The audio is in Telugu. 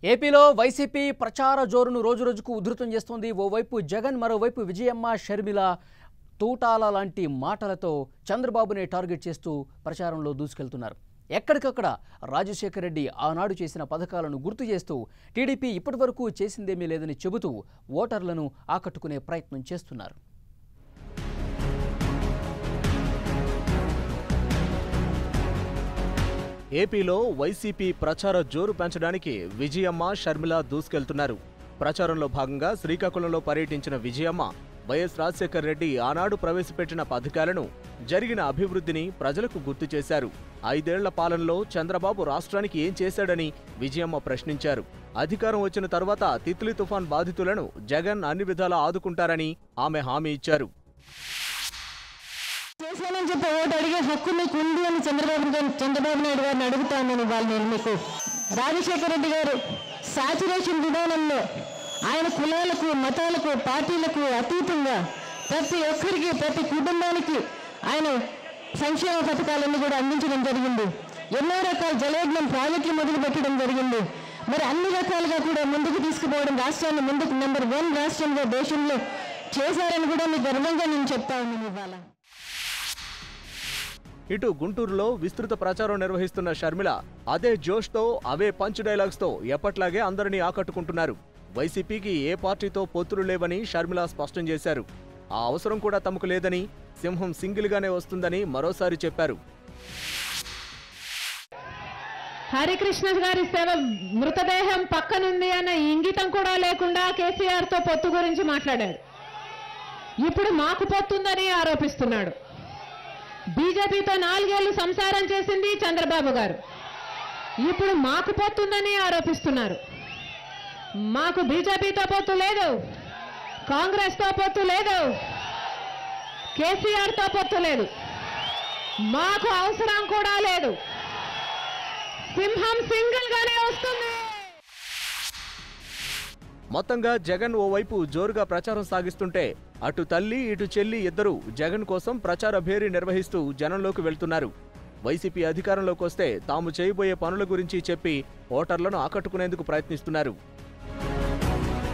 ఏపీలో వైసీపీ ప్రచార జోరును రోజురోజుకు ఉధృతం చేస్తోంది. ఓవైపు జగన్, మరోవైపు విజయమ్మ, షర్మిల తూటాల లాంటి మాటలతో చంద్రబాబునే టార్గెట్ చేస్తూ ప్రచారంలో దూసుకెళ్తున్నారు. ఎక్కడికక్కడ రాజశేఖర్ రెడ్డి ఆనాడు చేసిన పథకాలను గుర్తు చేస్తూ టీడీపీ ఇప్పటివరకు చేసిందేమీ లేదని చెబుతూ ఓటర్లను ఆకట్టుకునే ప్రయత్నం చేస్తున్నారు. ఏపీలో వైసీపీ ప్రచార జోరు పెంచడానికి విజయమ్మ, షర్మిల దూసుకెళ్తున్నారు. ప్రచారంలో భాగంగా శ్రీకాకుళంలో పర్యటించిన విజయమ్మ వైఎస్ రాజశేఖర్ రెడ్డి ఆనాడు ప్రవేశపెట్టిన పథకాలను, జరిగిన అభివృద్ధిని ప్రజలకు గుర్తు చేశారు. 5 ఏళ్ల పాలనలో చంద్రబాబు రాష్ట్రానికి ఏం చేశాడని విజయమ్మ ప్రశ్నించారు. అధికారం వచ్చిన తర్వాత తిత్లీ తుఫాన్ బాధితులను జగన్ అన్ని విధాలా ఆదుకుంటారని ఆమె హామీ ఇచ్చారు. చేశానని చెప్పి ఓటు అడిగే హక్కు మీకు ఉంది అని చంద్రబాబు నాయుడు గారిని అడుగుతాను. నేను మీకు రాజశేఖర రెడ్డి గారు సాచురేషన్ విధానంలో ఆయన కులాలకు, మతాలకు, పార్టీలకు అతీతంగా ప్రతి ఒక్కరికి, ప్రతి కుటుంబానికి ఆయన సంక్షేమ పథకాలన్నీ కూడా అందించడం జరిగింది. ఎన్నో రకాల జలయజ్ఞం ప్రాజెక్టులు మొదలు పెట్టడం జరిగింది. మరి అన్ని రకాలుగా కూడా ముందుకు తీసుకుపోవడం, రాష్ట్రాన్ని ముందుకు నెంబర్ 1 రాష్ట్రంలో దేశంలో చేశారని కూడా మీకు గర్వంగా నేను చెప్తా ఉన్నాను ఇవాళ. ఇటు గుంటూరులో విస్తృత ప్రచారం నిర్వహిస్తున్న షర్మిల అదే జోష్తో, అవే పంచ్ డైలాగ్స్తో ఎప్పట్లాగే అందరినీ ఆకట్టుకుంటున్నారు. వైసీపీకి ఏ పార్టీతో పొత్తులు లేవని షర్మిల స్పష్టం చేశారు. ఆ అవసరం కూడా తమకు లేదని, సింహం సింగిల్గానే వస్తుందని మరోసారి చెప్పారు. హరికృష్ణ గారి సేవ మృతదేహం పక్కనుంది అన్న ఇంగితం కూడా లేకుండా కేసీఆర్తో పొత్తు గురించి మాట్లాడాడు. ఇప్పుడు మాకు పొత్తుందని ఆరోపిస్తున్నాడు. బీజేపీతో 4 ఏళ్లు సంసారం చేసింది చంద్రబాబు గారు. ఇప్పుడు మాకు పొత్తుందని ఆరోపిస్తున్నారు. మాకు బీజేపీతో పొత్తు లేదు, కాంగ్రెస్తో పొత్తు లేదు, కేసీఆర్తో పొత్తు లేదు, మాకు అవసరం కూడా లేదు. సింహం సింగిల్ గానే వస్తుంది. మొత్తంగా జగన్ ఓవైపు జోరుగా ప్రచారం సాగిస్తుంటే, అటు తల్లి ఇటు చెల్లి ఇద్దరూ జగన్ కోసం ప్రచార భేరీ నిర్వహిస్తూ జనంలోకి వెళ్తున్నారు. వైసీపీ అధికారంలోకి వస్తే తాము చేయబోయే పనుల గురించి చెప్పి ఓటర్లను ఆకట్టుకునేందుకు ప్రయత్నిస్తున్నారు.